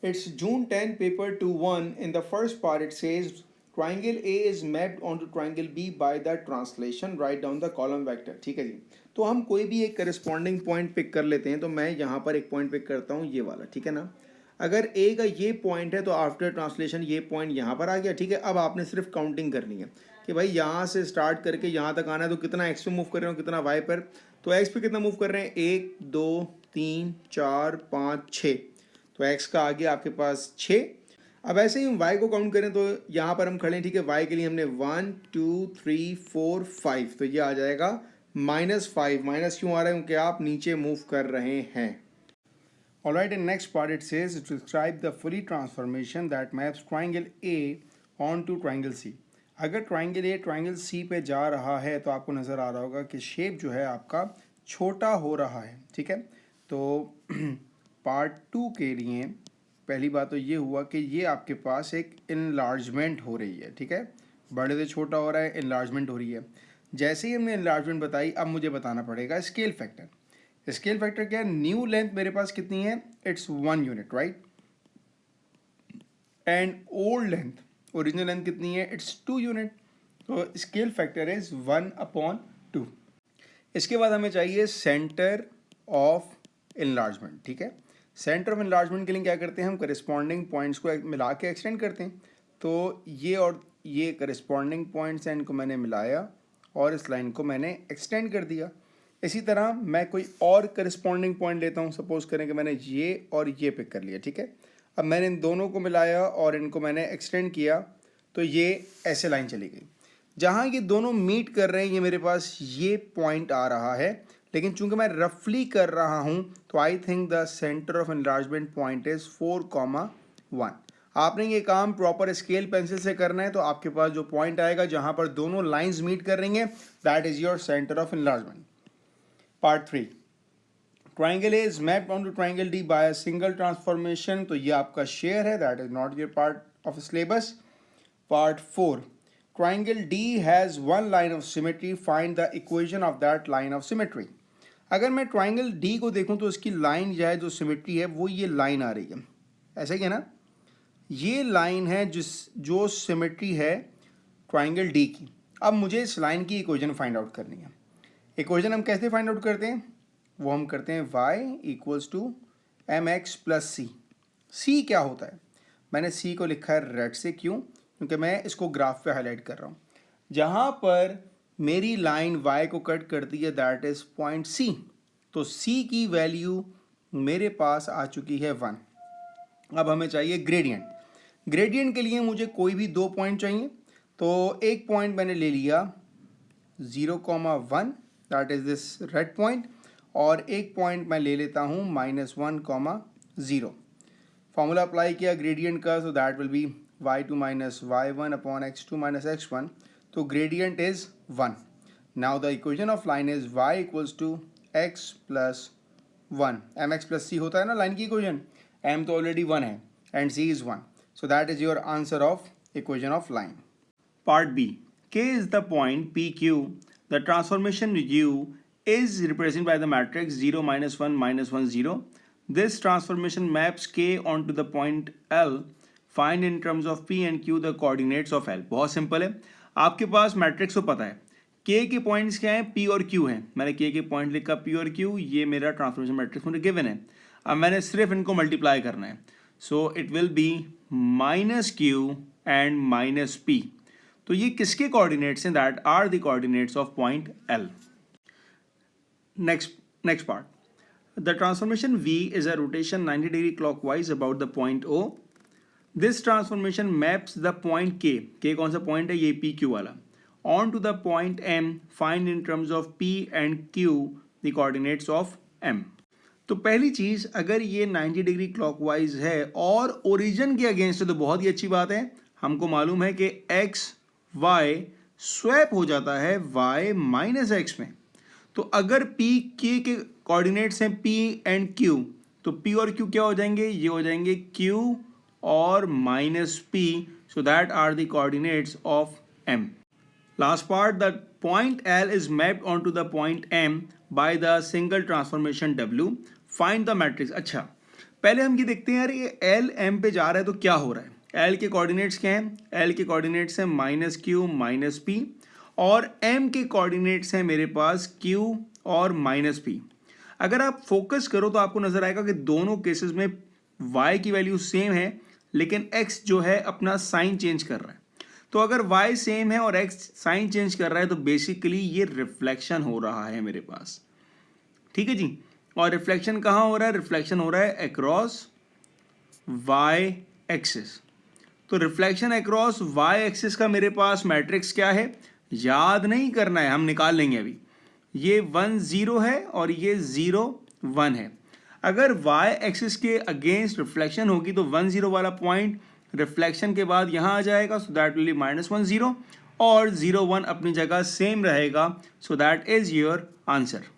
It's June 10, paper 2-1. In the first part, it says triangle A is mapped onto triangle B by the translation. Write down the column vector. ठीक है जी. तो हम कोई भी एक corresponding point pick कर लेते हैं. तो मैं यहाँ पर एक पॉइंट पिक करता हूँ, ये वाला. ठीक है ना. अगर ए का ये पॉइंट है तो आफ्टर ट्रांसलेशन ये पॉइंट यहाँ पर आ गया. ठीक है. अब आपने सिर्फ काउंटिंग करनी है कि भाई यहाँ से स्टार्ट करके यहाँ तक आना है. तो कितना एक्स पे मूव कर रहे हो, कितना वाई पर. तो एक्स पे कितना मूव कर रहे हैं, 1 2 3 4 5 6. तो x का आ गया आपके पास 6. अब ऐसे ही हम y को काउंट करें तो यहाँ पर हम खड़े हैं. ठीक है. y के लिए हमने 1 2 3 4 5. तो ये आ जाएगा -5. माइनस क्यों आ रहा है, क्योंकि आप नीचे मूव कर रहे हैं. Alright, in next part it says describe the fully transformation that maps triangle A onto triangle C. अगर ट्राइंगल ए ट्राइंगल सी पे जा रहा है तो आपको नज़र आ रहा होगा कि शेप जो है आपका छोटा हो रहा है. ठीक है. तो पार्ट 2 के लिए पहली बात तो ये हुआ कि ये आपके पास एक इनलार्जमेंट हो रही है. ठीक है. बड़े से छोटा हो रहा है, इनलार्जमेंट हो रही है. जैसे ही हमने इनलार्जमेंट बताई, अब मुझे बताना पड़ेगा स्केल फैक्टर. स्केल फैक्टर क्या है, न्यू लेंथ मेरे पास कितनी है, it's 1 unit, right. And old length, original length कितनी है, इट्स 2 यूनिट. तो स्केल फैक्टर इज 1/2. इसके बाद हमें चाहिए सेंटर ऑफ इनलार्जमेंट. ठीक है. सेंटर ऑफ इनलार्जमेंट के लिए क्या करते हैं, हम करस्पॉन्डिंग पॉइंट्स को मिला के एक्सटेंड करते हैं. तो ये और ये करस्पॉन्डिंग पॉइंट्स हैं, इनको मैंने मिलाया और इस लाइन को मैंने एक्सटेंड कर दिया. इसी तरह मैं कोई और करस्पॉन्डिंग पॉइंट लेता हूँ. सपोज करें कि मैंने ये और ये पिक कर लिया. ठीक है. अब मैंने इन दोनों को मिलाया और इनको मैंने एक्सटेंड किया, तो ये ऐसे लाइन चली गई. जहाँ ये दोनों मीट कर रहे हैं, ये मेरे पास ये पॉइंट आ रहा है. लेकिन चूंकि मैं रफली कर रहा हूँ, तो I think the centre of enlargement point is 4,1. आपने ये काम प्रॉपर स्केल पेंसिल से करना है. तो आपके पास जो पॉइंट आएगा जहाँ पर दोनों लाइंस मीट कर रही हैं, that is your centre of enlargement. Part 3, triangle A is mapped on to triangle D by a single transformation. तो ये आपका शेयर है, that is not your part of syllabus. Part 4, triangle D has one line of symmetry. Find the equation of that line of symmetry. अगर मैं triangle D को देखूं तो इसकी लाइन जो है, जो सिमेट्री है, वो ये लाइन आ रही है. ऐसा ही है ना. ये लाइन है जो सिमेट्री है ट्राइंगल D की. अब मुझे इस लाइन की इक्वेशन फाइंड आउट करनी है. इक्वेशन हम कैसे फाइंड आउट करते हैं, वो हम करते हैं y = mx + c. c क्या होता है, मैंने c को लिखा है रेड से. क्यों, क्योंकि मैं इसको ग्राफ पे हाईलाइट कर रहा हूँ. जहाँ पर मेरी लाइन y को कट करती है, दैट इज पॉइंट C. तो C की वैल्यू मेरे पास आ चुकी है 1. अब हमें चाहिए ग्रेडियंट. ग्रेडियंट के लिए मुझे कोई भी 2 पॉइंट चाहिए. तो एक पॉइंट मैंने ले लिया 0,1, that is this red point. और एक पॉइंट मैं ले लेता हूँ -1,0. फॉर्मूला अप्लाई किया ग्रेडियंट का, so that will be y2 - y1 upon x2 - x1. तो gradient is 1. Now the equation of line is y = x + 1. mx + c होता है ना लाइन की इक्वेशन. m तो ऑलरेडी 1 है and c is 1. So that is your answer of equation of line. Part B. K is the point PQ. The transformation U is represented by the matrix 0 - 1 - 1 0. This transformation maps K onto the point L. Find in terms of P and Q the coordinates of L. बहुत simple है. आपके पास matrix को पता है. K के points क्या हैं, P और Q हैं. मैंने K के पॉइंट लिखा P और Q. ये मेरा ट्रांसफॉर्मेशन मैट्रिक्स मुझे गिवन है. अब मैंने सिर्फ इनको मल्टीप्लाई करना है. So it will be -Q and -P. तो ये किसके कोऑर्डिनेट्स हैं, that are the coordinates of point L. Next part. The transformation V is a rotation 90 degree clockwise about the point O. This transformation maps the point K. K कौन सा point है, ये PQ वाला. On to the point M. Find in terms of P and Q the coordinates of M. तो पहली चीज, अगर ये 90 डिग्री क्लॉकवाइज है और ओरिजिन के अगेंस्ट है तो बहुत ही अच्छी बात है. हमको मालूम है कि x y स्वैप हो जाता है y - x में. तो अगर P K के कोऑर्डिनेट्स हैं P एंड Q, तो P और Q क्या हो जाएंगे, ये हो जाएंगे Q और -P. So that are the coordinates of M. Last part, the point L is mapped onto the point M by the single transformation W. Find the matrix. अच्छा, पहले हम ये देखते हैं यार, ये एल एम पे जा रहा है तो क्या हो रहा है। एल के कोऑर्डिनेट्स क्या हैं? एल के कोऑर्डिनेट्स हैं -q -p, और एम के कोऑर्डिनेट्स हैं मेरे पास q और -p। अगर आप फोकस करो तो आपको नजर आएगा कि दोनों केसेस में y की वैल्यू सेम है, लेकिन x जो है अपना साइन चेंज कर रहा है। तो अगर y सेम है और x साइन चेंज कर रहा है तो बेसिकली ये रिफ्लेक्शन हो रहा है मेरे पास, ठीक है जी। और रिफ्लेक्शन कहाँ हो रहा है? रिफ्लेक्शन हो रहा है अक्रॉस y एक्सिस। तो रिफ्लेक्शन अक्रॉस y एक्सिस का मेरे पास मैट्रिक्स क्या है? याद नहीं करना है, हम निकाल लेंगे अभी। ये 1 0 है और ये 0 1 है। अगर y एक्सिस के अगेंस्ट रिफ्लेक्शन होगी तो 1 0 वाला पॉइंट रिफ्लेक्शन के बाद यहाँ आ जाएगा, सो दैट विल बी -1 0, और 0 1 अपनी जगह सेम रहेगा, so that is your answer.